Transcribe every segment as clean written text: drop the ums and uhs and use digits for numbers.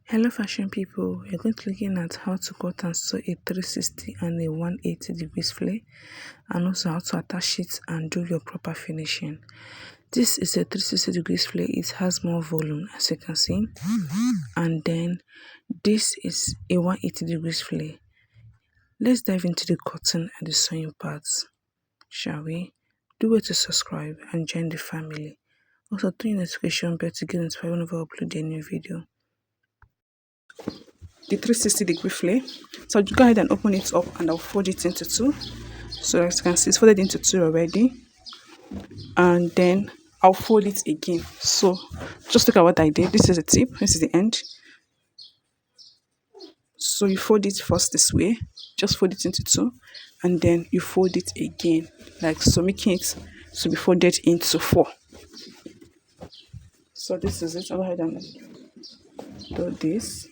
Hello fashion people, we're going to be looking at how to cut and sew a 360 and a 180 degrees flare, and also how to attach it and do your proper finishing. This is a 360 degrees flare. It has more volume, as you can see, and then this is a 180 degrees flare. Let's dive into the cutting and the sewing parts, shall we? Do well to subscribe and join the family. Also turn the notification bell to get notified whenever I upload a new video. The 360-degree flare. So I'll go ahead and open it up and I'll fold it into two. So as you can see, it's folded into two already. And then I'll fold it again. So just look at what I did. This is the tip, this is the end. So you fold it first this way, just fold it into two, and then you fold it again, like so, making it to be folded into four. So this is it. I'll go ahead and do this.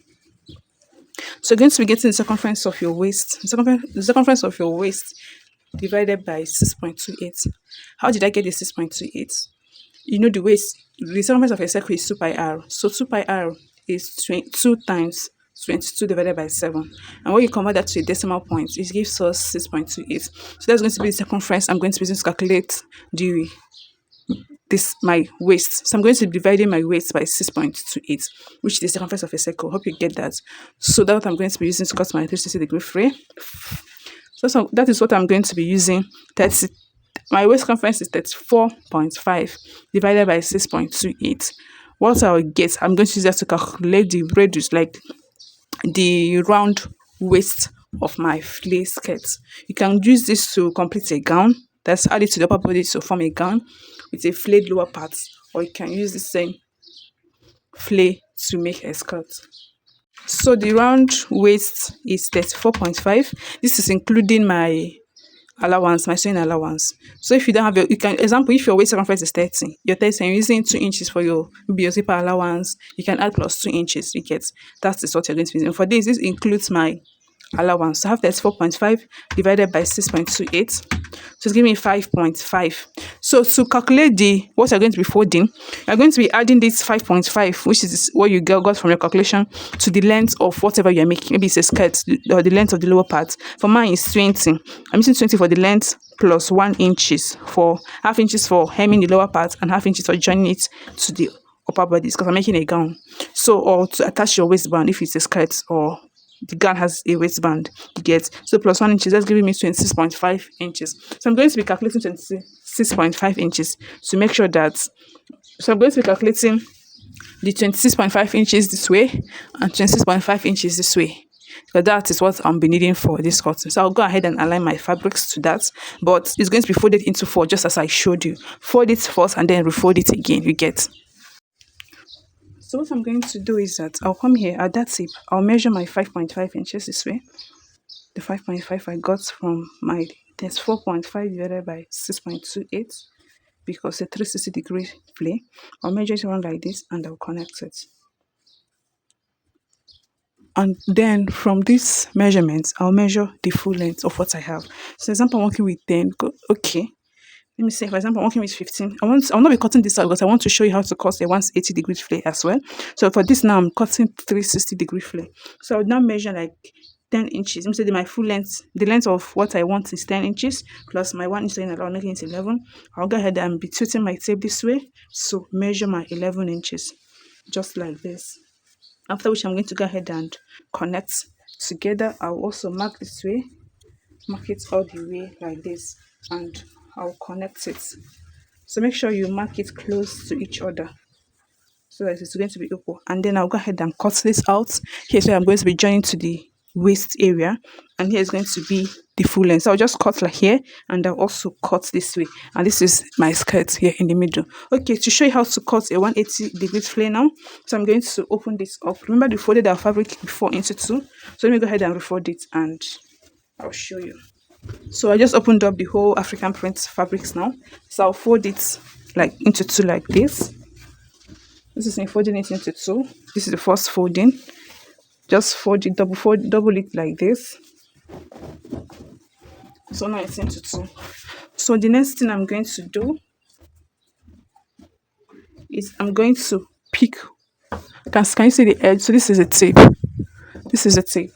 So you're going to be getting the circumference of your waist, the circumference of your waist divided by 6.28. How did I get the 6.28? You know the waist, the circumference of a circle is 2 pi r. So 2 pi r is 2 times 22 divided by 7. And when you convert that to a decimal point, it gives us 6.28. So that's going to be the circumference I'm going to be using to calculate my waist. So I'm going to be dividing my waist by 6.28, which is the circumference of a circle. Hope you get that. So that's what I'm going to be using to cut my 360-degree flare. So that is what I'm going to be using. My waist circumference is 34.5 divided by 6.28. What I'll get, I'm going to use that to calculate the radius, like the round waist of my flare skirt. You can use this to complete a gown. That's add it to the upper body to form a gown with a flayed lower part, or you can use the same flare to make a skirt. So the round waist is 34.5. This is including my allowance, my sewing allowance. So if you don't have you can, example, if your waist circumference is 30, you're 30 and you're using 2 inches for your zipper allowance, you can add plus 2 inches. You get, that is what you're going to be using. For this includes my allowance. So I have 34.5 divided by 6.28. So it's giving me 5.5. So to calculate what you're going to be folding, you're going to be adding this 5.5, which is what you got from your calculation, to the length of whatever you're making. Maybe it's a skirt or the length of the lower part. For mine is 20. I'm using 20 for the length plus 1 inches for half inches for hemming the lower part and half inches for joining it to the upper bodies, because I'm making a gown. So, or to attach your waistband if it's a skirt or the gown has a waistband, you get. So plus 1 inches, that's giving me 26.5 inches. So I'm going to be calculating 26.5 inches to make sure that, so I'm going to be calculating the 26.5 inches this way and 26.5 inches this way. So that is what I'll be needing for this cutting. So I'll go ahead and align my fabrics to that, but it's going to be folded into 4 just as I showed you. Fold it first and then refold it again, you get. So what I'm going to do is that I'll come here at that tip, I'll measure my 5.5 inches this way. The 5.5 I got from my 4.5 divided by 6.28, because a 360-degree flare. I'll measure it around like this and I'll connect it. And then from this measurement, I'll measure the full length of what I have. So for example, I'm working with 10. Okay. Let me say, for example, I'm working with 15. I'll not be cutting this out because I want to show you how to cut a 180-degree flare as well. So for this now, I'm cutting 360-degree flare. So I'll now measure like 10 inches. Let me say my full length, the length of what I want is 10 inches plus my 1 inch around, making it 11. I'll go ahead and be tilting my tape this way. So measure my 11 inches, just like this. After which I'm going to go ahead and connect together. I'll also mark this way, mark it all the way like this, and I'll connect it. So make sure you mark it close to each other so that it's going to be equal. And then I'll go ahead and cut this out. Here's where I'm going to be joining to the waist area, and here is going to be the full length. So I'll just cut like here, and I'll also cut this way, and this is my skirt here in the middle. Okay, to show you how to cut a 180-degree flare now, so I'm going to open this up. Remember, we folded our fabric before into 2, so let me go ahead and refold it and I'll show you. So I just opened up the whole African print fabrics now, so I'll fold it like into 2 like this. This is me folding it into 2. This is the first folding. Just fold it, double it like this. So now it's into 2. So the next thing I'm going to do is I'm going to pick Can you see the edge? So this is a tape. This is a tape.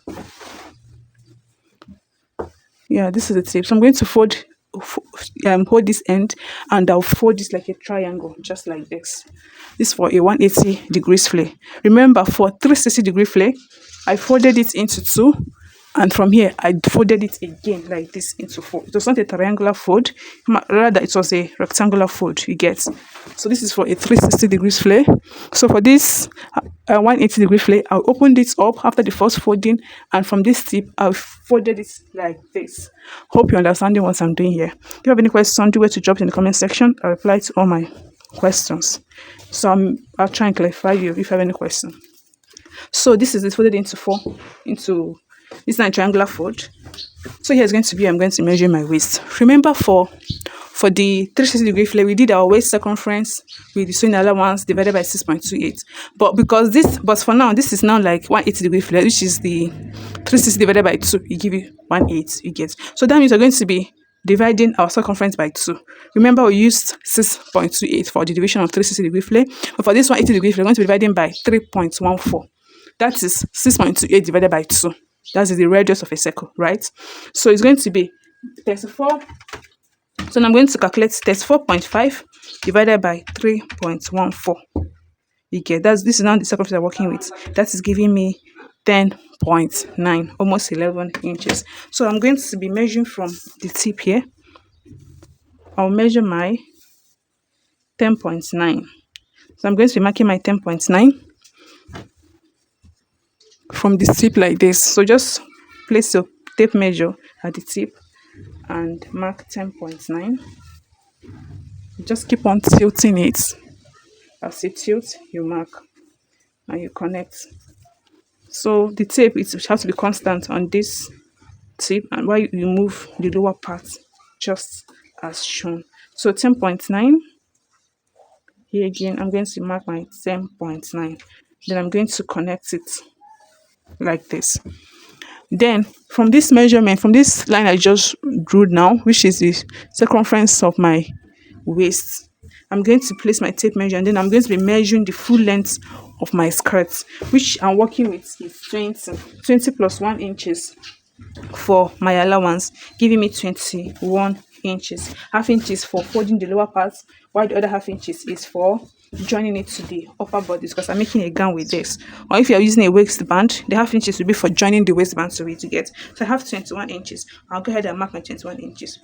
Yeah, this is the tape. So I'm going to hold this end, and I'll fold this like a triangle, just like this. This for a 180 degrees flay. Remember, for 360-degree flay, I folded it into two, and from here I folded it again like this into four. It was not a triangular fold, rather it was a rectangular fold. You get. So this is for a 360 degrees flay. So for this 180-degree flay, I'll open this up after the first folding, and from this tip I'll folded it like this. Hope you're understanding what I'm doing here. If you have any questions, do wait to drop in the comment section. I'll reply to all my questions. So I'll try and clarify you if you have any question. So this is it folded into four, into this is a triangular fold. So here is going to be, I'm going to measure my waist. Remember, for the 360-degree flay, we did our waist circumference with the sewing allowance divided by 6.28. But for now, this is now like 180-degree flay, which is the 360 divided by 2. You give you 1/8. You get. So that means we're going to be dividing our circumference by 2. Remember, we used 6.28 for the division of 360-degree flay. But for this 180-degree flay, we're going to be dividing by 3.14. That is 6.28 divided by 2. That's the radius of a circle, right? So it's going to be 34. So now I'm going to calculate 34.5 divided by 3.14. You get. This is now the circumference I'm working with. That is giving me 10.9, almost 11 inches. So I'm going to be measuring from the tip here. I'll measure my 10.9. So I'm going to be marking my 10.9 from the tip like this. So just place your tape measure at the tip and mark 10.9. Just keep on tilting it. As you tilt, you mark and you connect. So the tape, it has to be constant on this tip, and while you move the lower part just as shown. So 10.9. Here again, I'm going to mark my 10.9. Then I'm going to connect it like this. Then from this measurement, from this line I just drew now, which is the circumference of my waist, I'm going to place my tape measure, and then I'm going to be measuring the full length of my skirt, which I'm working with is 20 plus 1 inches for my allowance, giving me 21 inches. Half inches for folding the lower part, while the other half inches is for joining it to the upper bodies, because I'm making a gown with this. Or if you're using a waistband, the half inches will be for joining the waistband to it to get. So I have 21 inches. I'll go ahead and mark my 21 inches.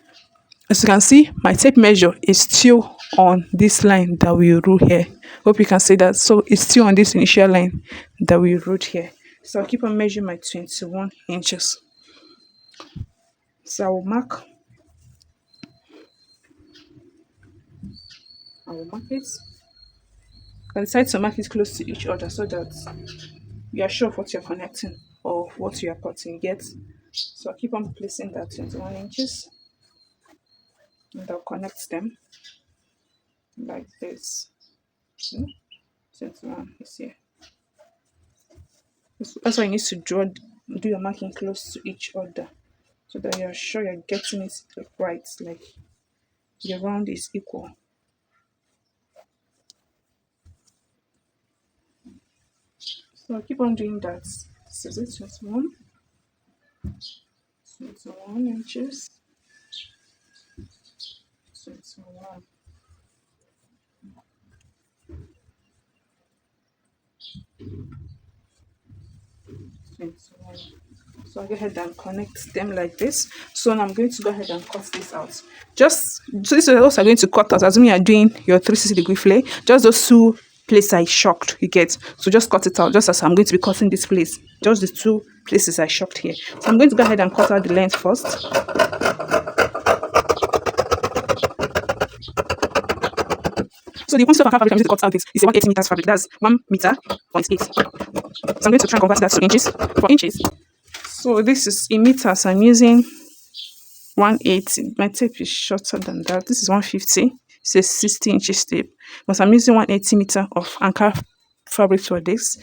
As you can see, my tape measure is still on this line that we drew here. Hope you can see that. So it's still on this initial line that we wrote here. So I'll keep on measuring my 21 inches. So I will mark it. I decide to mark it close to each other so that you are sure of what you're connecting or what you are cutting. Get. So I'll keep on placing that 21 inches. And I'll connect them like this. 21 is here. That's why you need to do your marking close to each other so that you're sure you're getting it right, like the round is equal. So I'll keep on doing that. This is it, 21 inches. 21. So I'll go ahead and connect them like this. So now I'm going to go ahead and cut this out. So this is also going to cut out, assuming you're doing your 360-degree flay. Just those two places I shocked, you get. So just cut it out, just as I'm going to be cutting this place. Just the two places I shocked here. So I'm going to go ahead and cut out the length first. So the quantity of fabric I'm going to cut out is a 180 meters fabric. That's 1 meter 0.8. So I'm going to try and convert that to inches. For inches. So this is in meters. I'm using 180. My tape is shorter than that. This is 150. It's a 60 inches tape. But I'm using 180 meter of anchor fabric for this.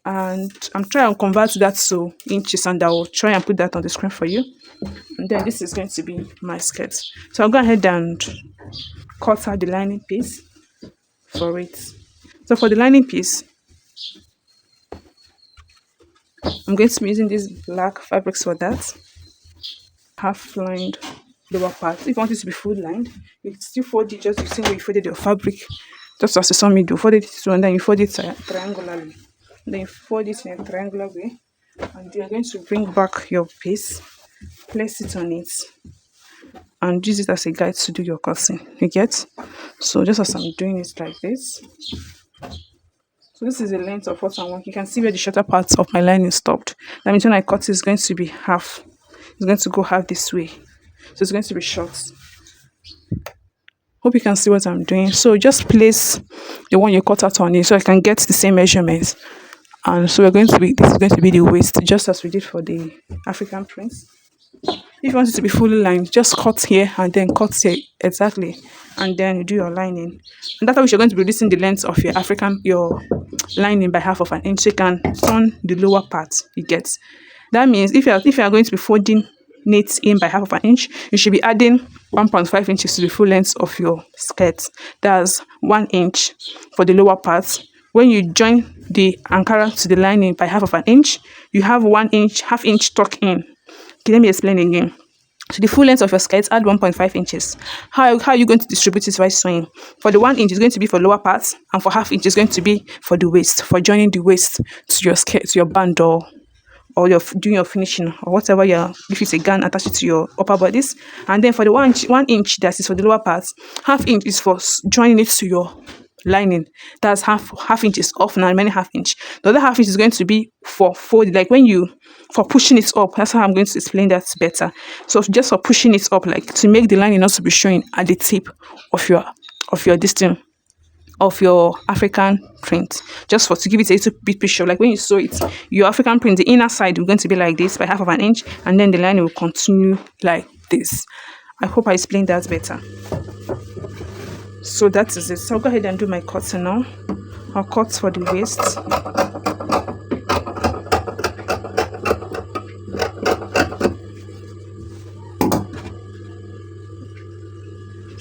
And I'm trying to convert that to inches, and I will try and put that on the screen for you. And then this is going to be my skirt. So I'll go ahead and cut out the lining piece for it. So for the lining piece, I'm going to be using these black fabrics for that. Half lined lower part. If you want it to be full lined, you still fold it just the same way you folded your fabric. Just as you saw me do, fold it through and then you fold it triangularly. Then you fold it in a triangular way, and you're going to bring back your piece, place it on it, and use it as a guide to do your cutting. You get? So just as I'm doing it like this. So this is the length of what I want. You can see where the shorter part of my lining stopped. That means when I cut it's going to be half. It's going to go half this way. So it's going to be short. Hope you can see what I'm doing. So just place the one you cut out on it so I can get the same measurements. And so this is going to be the waist, just as we did for the African prints. If you want it to be fully lined, just cut here and then cut here exactly, and then you do your lining. And that's how you're going to be reducing the length of your lining by half of an inch. So you can turn the lower part. You get? That means if you are going to be folding it in by half of an inch, you should be adding 1.5 inches to the full length of your skirt. That's 1 inch for the lower part. When you join the Ankara to the lining by half of an inch, you have 1 inch, half inch tuck in. Okay, let me explain again. So the full length of your skirt, add 1.5 inches. How are you going to distribute it by sewing? For the 1 inch is going to be for lower parts, and for half inch is going to be for the waist, for joining the waist to your skirt, to your band, or you're doing your finishing or whatever if it's a gown, attach it to your upper bodies. And then for the 1 inch that is for the lower parts, half inch is for joining it to your lining. That's half inch is off now, remaining half inch. The other half inch is going to be for fold, like for pushing it up. That's how I'm going to explain that better. So just for pushing it up, like to make the lining not to be showing at the tip of your distance of your African print, just to give it a little bit picture. Like when you sew it, your African print, the inner side is going to be like this by half of an inch, and then the lining will continue like this. I hope I explained that better. So that is it. So I'll go ahead and do my cutting now. I'll cut for the waist.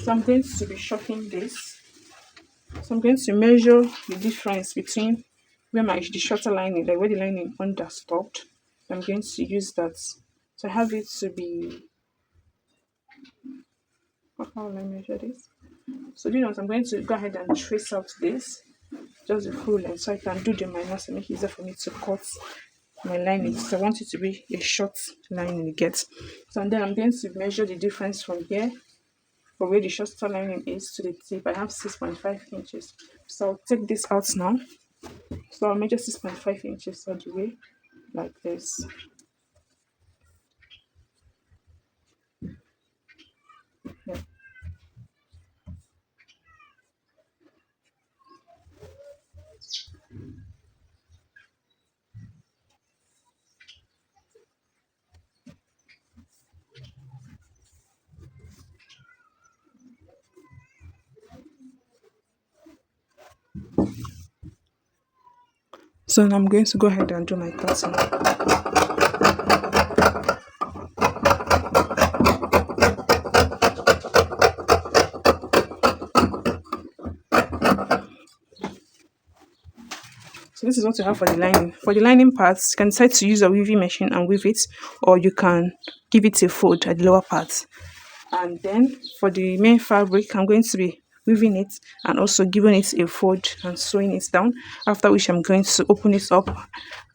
So I'm going to be shortening this. So I'm going to measure the difference between where the shorter lining, like where the lining under stopped. I'm going to use that. So I have it to be, how will I measure this? So you know what, I'm going to go ahead and trace out this, just the full length, so I can do the minus and make it easier for me to cut my lining. So I want it to be a short lining, you get. So and then I'm going to measure the difference from here, from where the shorter lining is to the tip. I have 6.5 inches. So I'll take this out now. So I'll measure 6.5 inches all the way, like this. Yeah. So now I'm going to go ahead and do my cutting. So this is what you have for the lining. For the lining parts, you can decide to use a weaving machine and weave it, or you can give it a fold at the lower part. And then for the main fabric, I'm going to be weaving it and also giving it a fold and sewing it down, after which I'm going to open it up,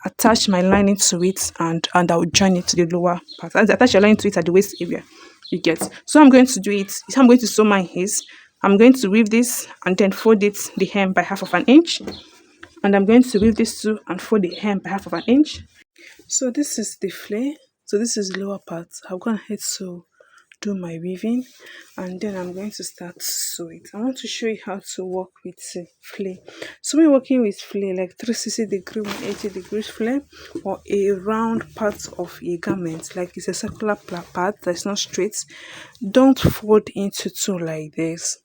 attach my lining to it, and I'll join it to the lower part. Attach your lining to it at the waist area, you get. So I'm going to do it. I'm going to sew mine is I'm going to weave this and then fold it the hem by half of an inch, and I'm going to weave this too and fold the hem by half of an inch. So this is the flare. So this is the lower part. I've gone ahead to do my weaving, and then I'm going to start to sew it. I want to show you how to work with flare. So we're working with flare, like 360-degree, 180-degree flare, or a round part of a garment, like it's a circular part that's not straight. Don't fold into two like this.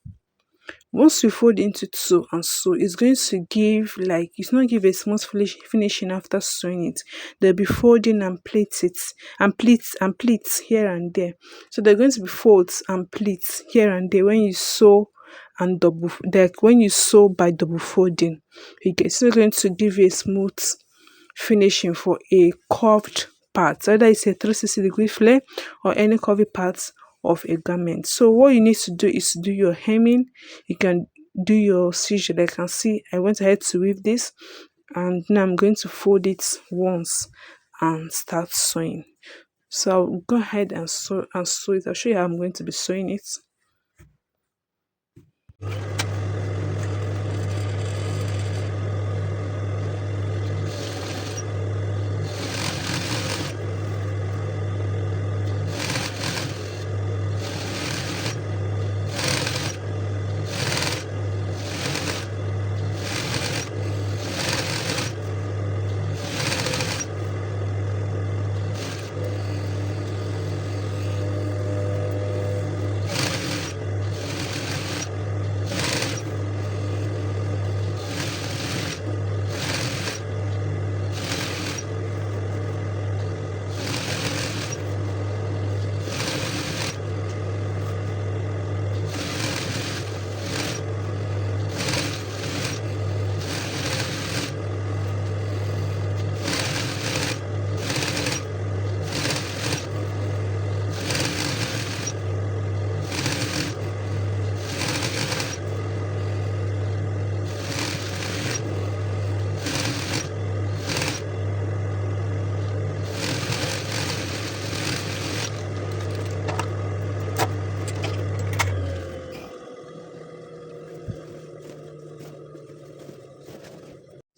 Once you fold into two and sew, it's going to give, like, it's not give a smooth finishing after sewing it. They'll be folding and pleats it, and pleats here and there. So they're going to be folds and pleats here and there when you sew and double, like when you sew by double folding, it's not going to give you a smooth finishing for a curved part, whether it's a 360-degree flare or any curvy part of a garment. So what you need to do is to do your hemming. You can do your seizure. Like I can see, I went ahead to weave this, and now I'm going to fold it once and start sewing. So I'll go ahead and sew it. I'll show you how I'm going to be sewing it.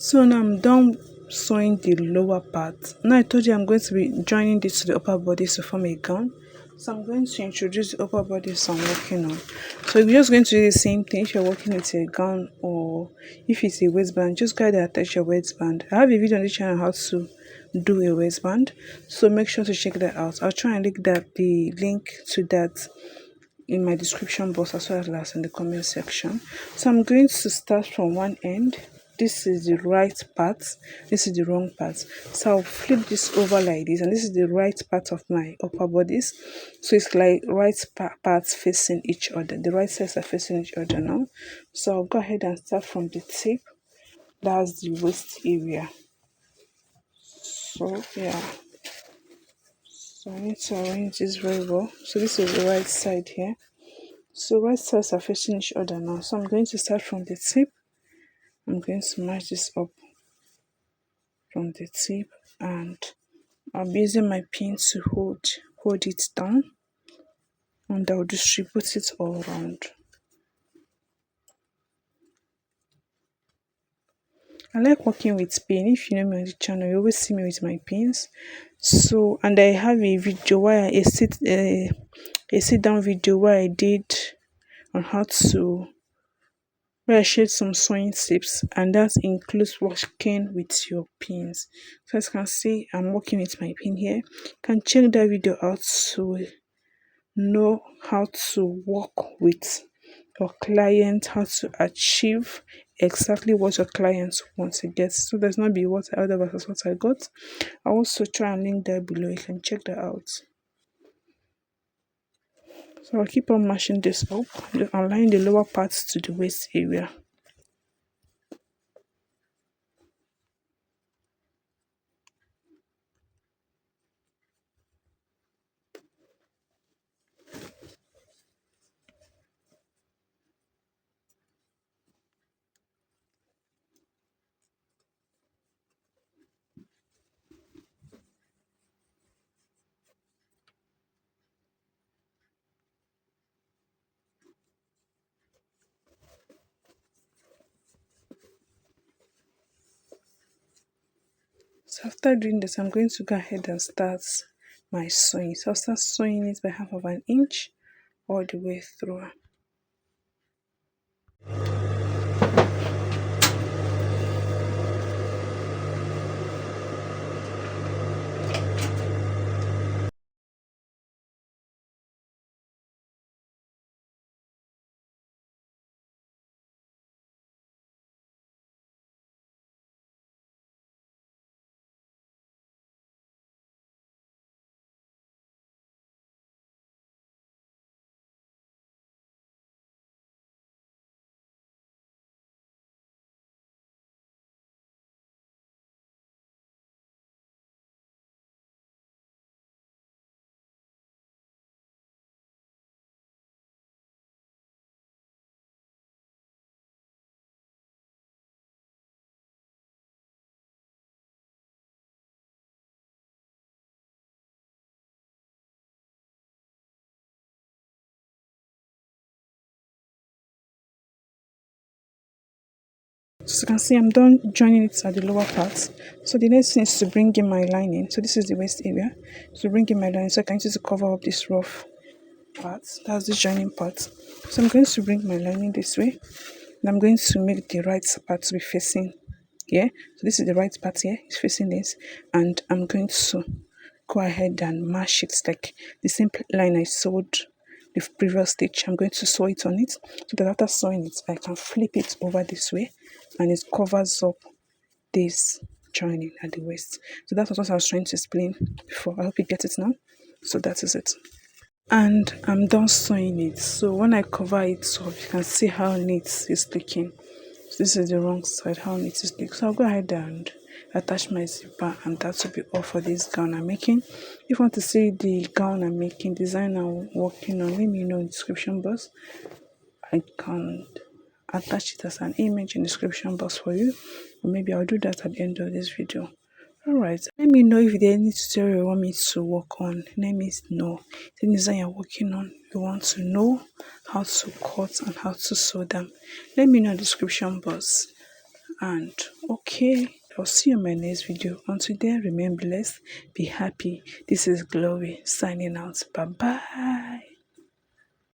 So now I'm done sewing the lower part. Now I told you I'm going to be joining this to the upper body to form a gown. So I'm going to introduce the upper bodies I'm working on. So you're just going to do the same thing if you're working with a gown, or if it's a waistband, just go ahead and attach your waistband. I have a video on the channel how to do a waistband, so make sure to check that out. I'll try and link the link to that in my description box as well as in the comment section. So I'm going to start from one end. This is the right part, this is the wrong part. So I'll flip this over like this, and this is the right part of my upper bodies. So it's like right parts facing each other, the right sides are facing each other now. So I'll go ahead and start from the tip. That's the waist area. So yeah, so I need to arrange this very well. So this is the right side here. So right sides are facing each other now. So I'm going to start from the tip. I'm going to match this up from the tip, and I'll be using my pin to hold it down, and I'll distribute it all around. I like working with pin. If you know me on the channel, you always see me with my pins. So, and I have a video where a sit down video where I did on how to, where I shared some sewing tips, and that includes working with your pins. So as you can see, I'm working with my pin here. You can check that video out to know how to work with your client, how to achieve exactly what your clients want to get. So there's not be what I ordered versus what I got. I also try and link that below. You can check that out. So I'll keep on mashing this up, align the lower parts to the waist area. So after doing this, I'm going to go ahead and start my sewing. So I'll start sewing it by half of an inch all the way through. So you can see I'm done joining it at the lower part. So the next thing is to bring in my lining. So this is the waist area. So bring in my lining. So I can use it to cover up this rough part. That's the joining part. So I'm going to bring my lining this way. And I'm going to make the right part to be facing here. So this is the right part here. It's facing this. And I'm going to go ahead and mash it like the same line I sewed the previous stitch. I'm going to sew it on it, so that after sewing it I can flip it over this way and it covers up this joining at the waist. So that's what I was trying to explain before. I hope you get it now. So that is it, and I'm done sewing it. So when I cover it up, you can see how neat it's looking. So this is the wrong side, how neat it's looking. So I'll go ahead and attach my zipper, and that will be all for this gown I'm making. If you want to see the gown I'm making, design I'm working on, let me know in the description box. I can attach it as an image in the description box for you, or maybe I'll do that at the end of this video. Alright, let me know if there's any tutorial you want me to work on. Let me know the design you're working on. You want to know how to cut and how to sew them. Let me know in the description box. And okay, I'll see you in my next video. Until then, remain blessed, be happy. This is Glory signing out. Bye bye.